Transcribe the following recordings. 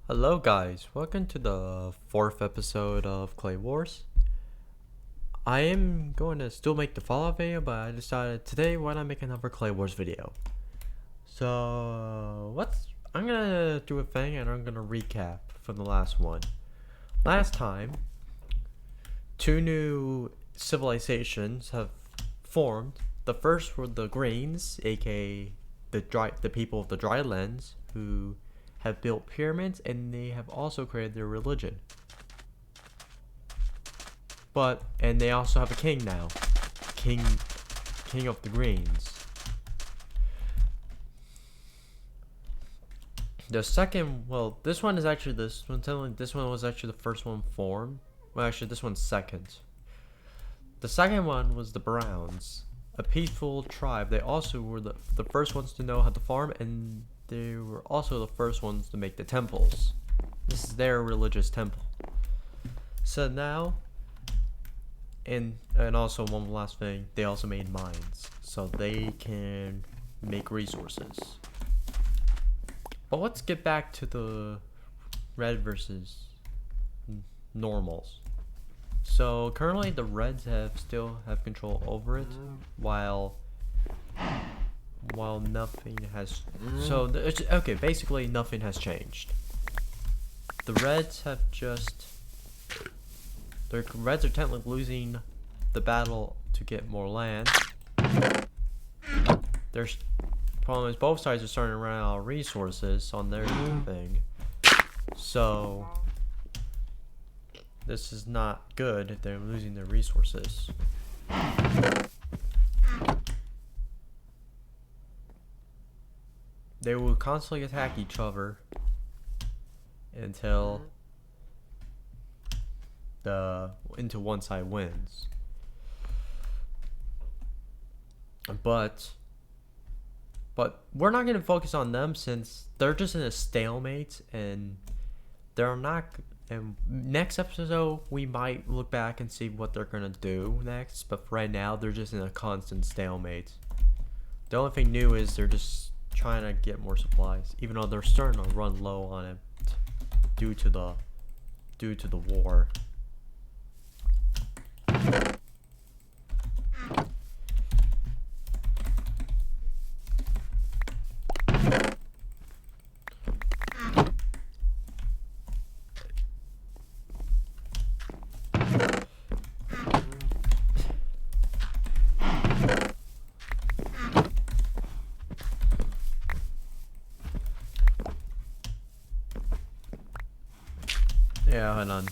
Hello guys, welcome to the 4th episode of Clay Wars. I am going to still make the Fallout video, but I decided today why not make another Clay Wars video. So I'm gonna do a thing and I'm gonna recap from the last one. Last time, two new civilizations have formed. The first were the Greens, aka the people of the dry lands, who have built pyramids, and they have also created their religion. And they also have a king now. King of the Greens. The second, well, this one was actually the first one formed. Well, actually, this one's second. The second one was the Browns, a peaceful tribe. They also were the first ones to know how to farm, and they were also the first ones to make the temples. This is their religious temple. So now, and also one last thing, they also made mines, so they can make resources. But let's get back to the red versus normals. So currently the reds still have control over it, while nothing has. So okay, basically nothing has changed. The reds have just. The reds are technically losing the battle to get more land. There's problem is both sides are starting to run out of resources on their thing. So this is not good if they're losing their resources. They will constantly attack each other until one side wins. But we're not gonna focus on them since they're just in a stalemate, and they're not. And next episode we might look back and see what they're gonna do next. But for right now, they're just in a constant stalemate. The only thing new is they're just trying to get more supplies, even though they're starting to run low on it due to the war. Yeah, hold on.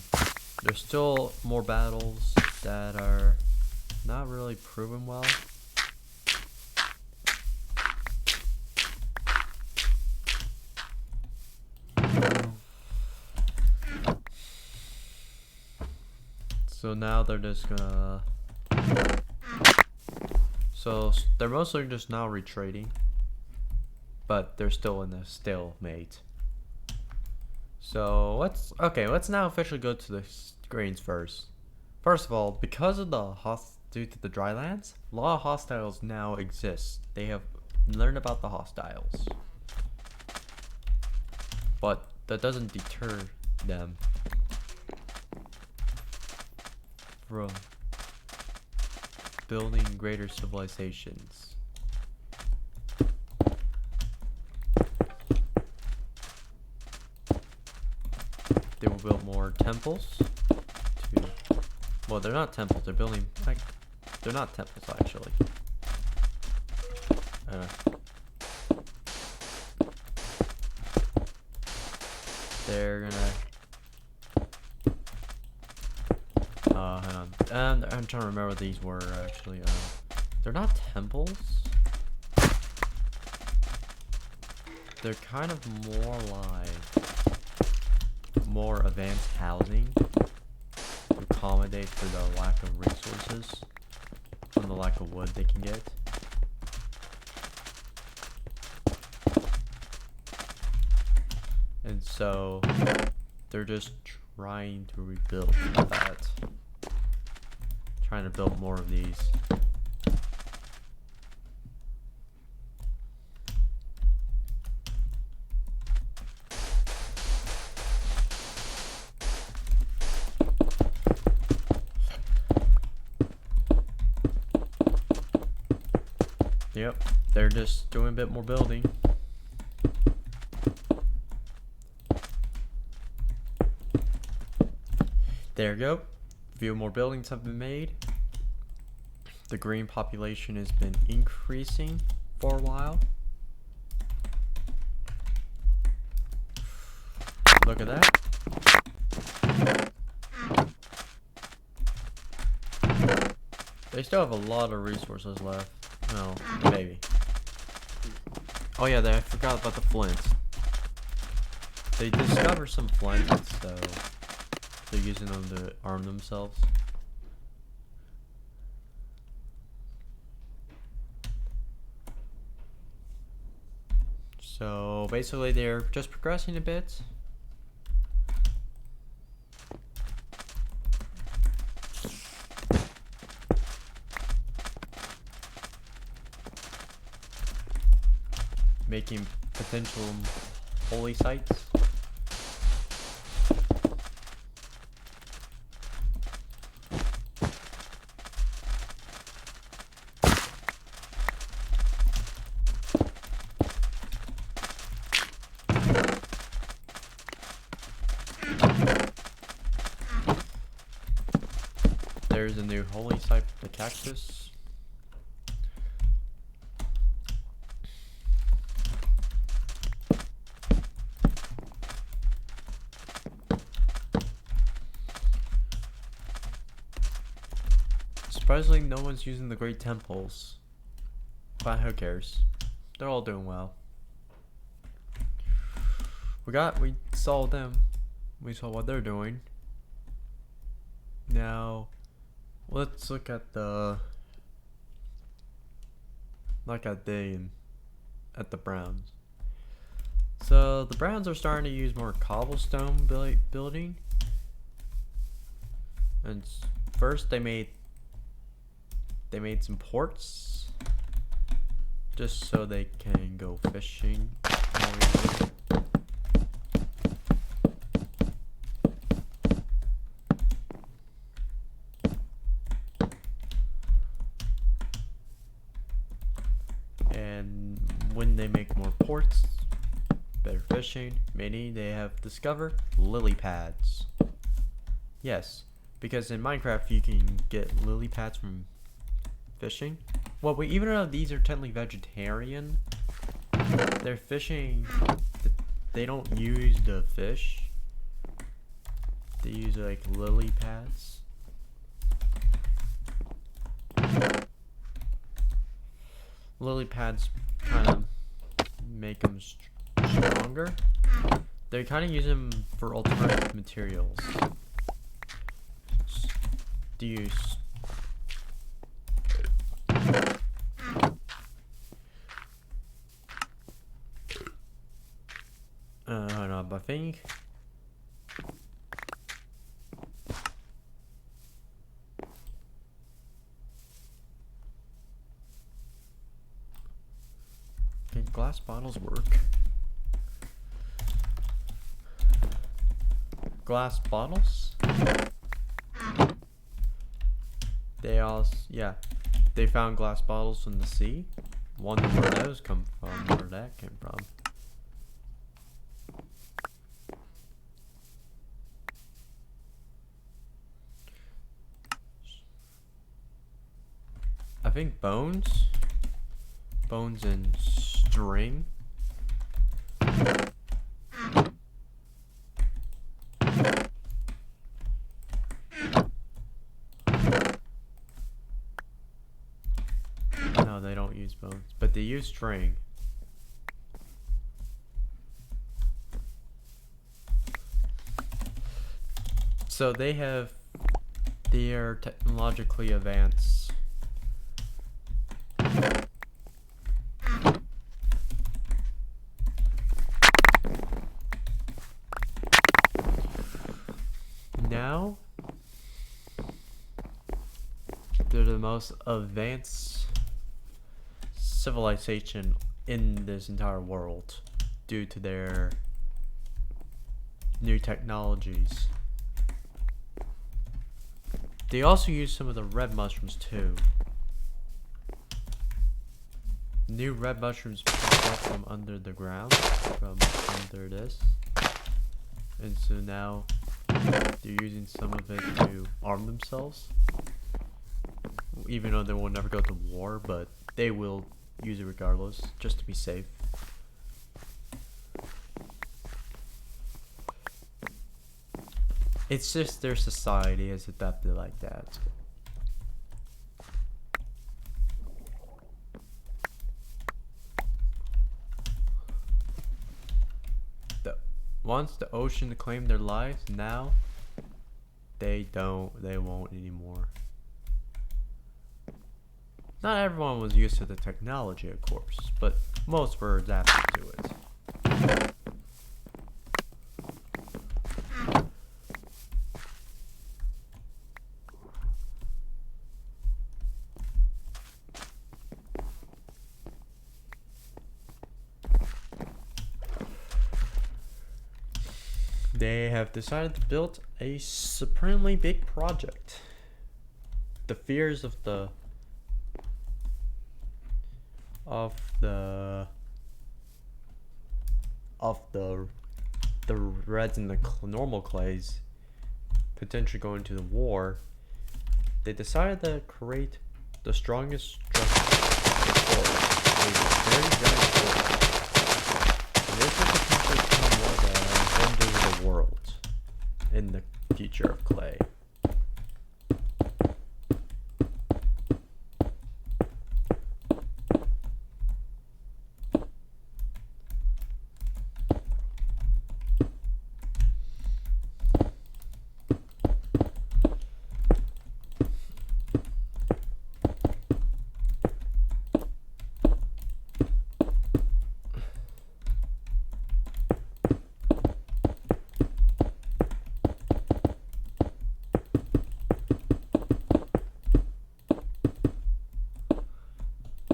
There's still more battles that are not really proven well. So now they're just gonna. So they're mostly just now retreating, but they're still in a stalemate. So let's now officially go to the Greens first. First of all, because of due to the drylands, a lot of hostiles now exist. They have learned about the hostiles, but that doesn't deter them from building greater civilizations. They will build more temples. Well, they're not temples. They're building they're not temples actually. They're gonna. Hang on. I'm trying to remember what these were actually. They're not temples. They're kind of more like more advanced housing to accommodate for the lack of resources and the lack of wood they can get. And so they're just trying to rebuild that. Trying to build more of these. Yep, they're just doing a bit more building. There you go. A few more buildings have been made. The green population has been increasing for a while. Look at that. They still have a lot of resources left. No, maybe. Oh yeah, I forgot about the flints. They discovered some flints, so they're using them to arm themselves. So basically they're just progressing a bit. Making potential holy sites. There's a new holy site for the cactus. Surprisingly, no one's using the great temples. But who cares? They're all doing well. We saw them. We saw what they're doing. Now, let's look at the at the Browns. So the Browns are starting to use more cobblestone building. And first they made some ports just so they can go fishing. And when they make more ports, better fishing, meaning they have discovered lily pads. Yes, because in Minecraft you can get lily pads from fishing. Well, even though these are technically vegetarian, they're fishing. They don't use the fish. They use like lily pads. Lily pads kind of make them stronger. They kind of use them for alternative materials. Do you? I don't know, but I think can glass bottles work? Glass bottles? They also, yeah, they found glass bottles in the sea. Wonder where those come from, where that came from. I think bones and string. No, they don't use bones, but they use string. So they are technologically advanced. Now they're the most advanced civilization in this entire world due to their new technologies. They also use some of the red mushrooms too. new red mushrooms pop up from under the ground, from under this. And so now they're using some of it to arm themselves. Even though they will never go to war, but they will use it regardless, just to be safe. It's just their society is adapted like that. Once the ocean claimed their lives, now they won't anymore. Not everyone was used to the technology, of course, but most were adapted to it. They have decided to build a supremely big project. The fears of the reds and the normal clays potentially going to the war, they decided to create the strongest structure before, a very giant forest. And this will potentially become one of the wonders of the world in the future of clay.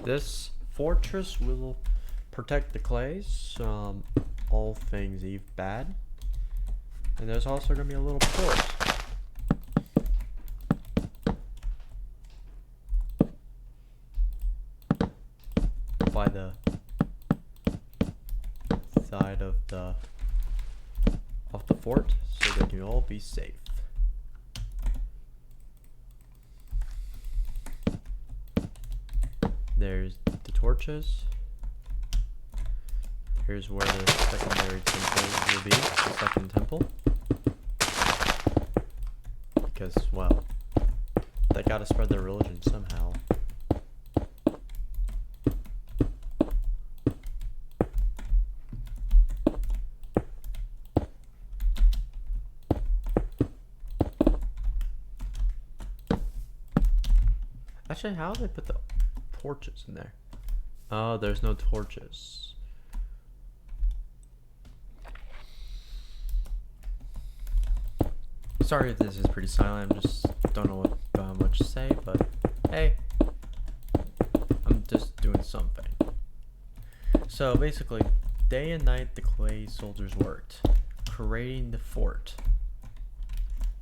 This fortress will protect the clays from all things bad. And there's also going to be a little port. By the side of the fort, so they can all be safe. There's the torches. Here's where the secondary temple will be, the second temple. Because, well, they gotta spread their religion somehow. Actually, how do they put the torches in there? Oh, there's no torches. Sorry if this is pretty silent, I just don't know what much to say, but hey, I'm just doing something. So basically, day and night the clay soldiers worked, creating the fort.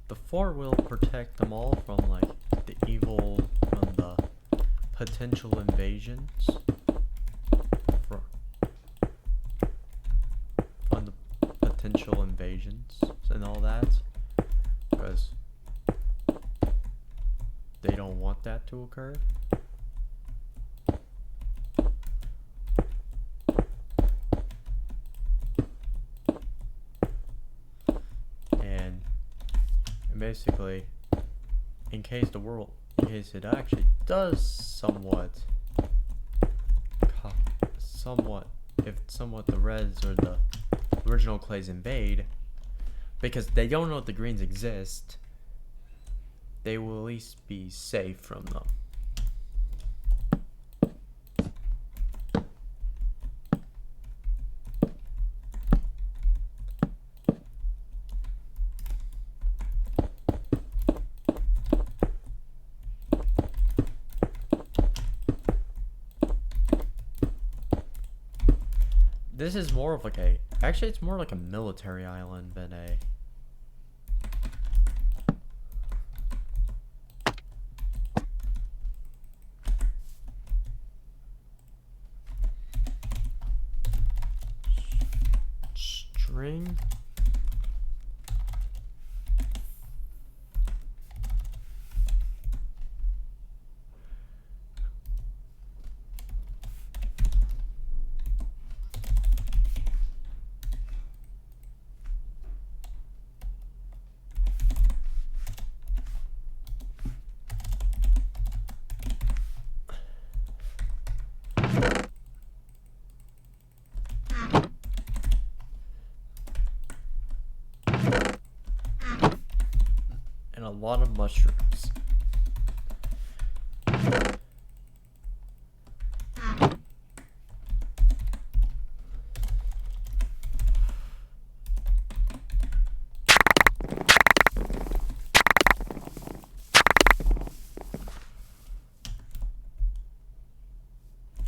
The fort will protect them all from like the evil, from the potential invasions, from the potential invasions and all that, because they don't want that to occur. And basically, in case it actually does somewhat if the reds or the original clays invade, because they don't know the greens exist, they will at least be safe from them. This is more of like actually it's more like a military island than a string. And a lot of mushrooms.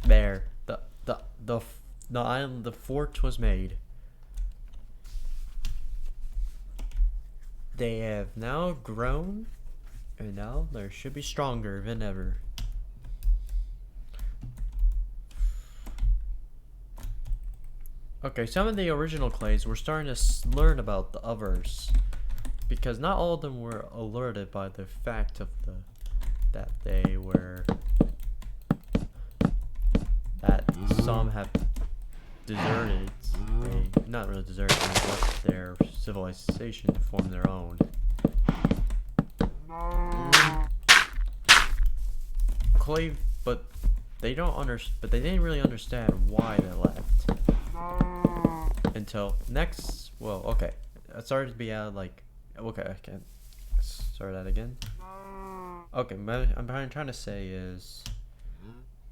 There, the island, the fort was made. They have now grown, and now they should be stronger than ever. Okay, some of the original clays we're starting to learn about the others, because not all of them were alerted by the fact of that they were some have deserted. They not really deserted, they left their civilization to form their own. Clay, but they didn't really understand why they left until next. Well, okay, I started to be out like, okay, I can start that again. Okay, what I'm trying to say is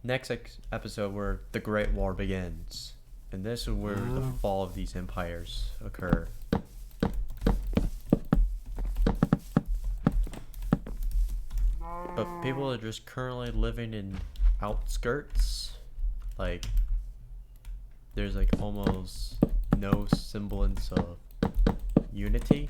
next episode where the Great War begins, and this is where the fall of these empires occur. But people are just currently living in outskirts, like there's like almost no semblance of unity.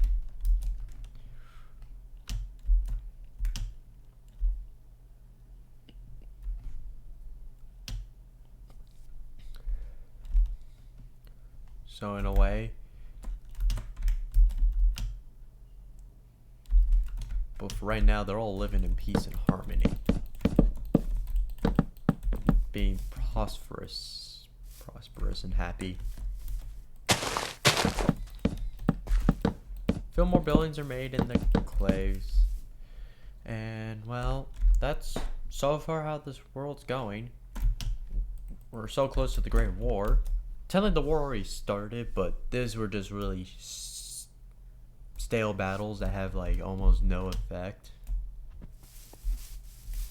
So in a way, but for right now, they're all living in peace and harmony, being prosperous and happy. Few more buildings are made in the clays, and well, that's so far how this world's going. We're so close to the Great War. Technically, the war already started, but these were just really stale battles that have like almost no effect.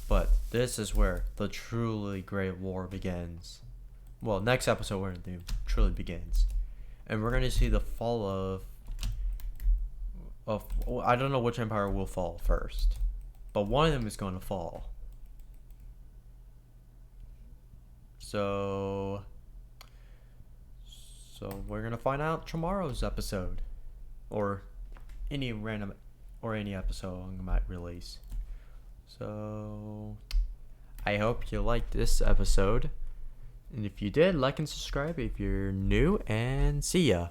But this is where the truly Great War begins. Well, next episode where it truly begins, and we're gonna see the fall of I don't know which empire will fall first, but one of them is going to fall. So we're gonna find out tomorrow's episode, or any episode I might release. So I hope you liked this episode, and if you did, like and subscribe if you're new, and see ya.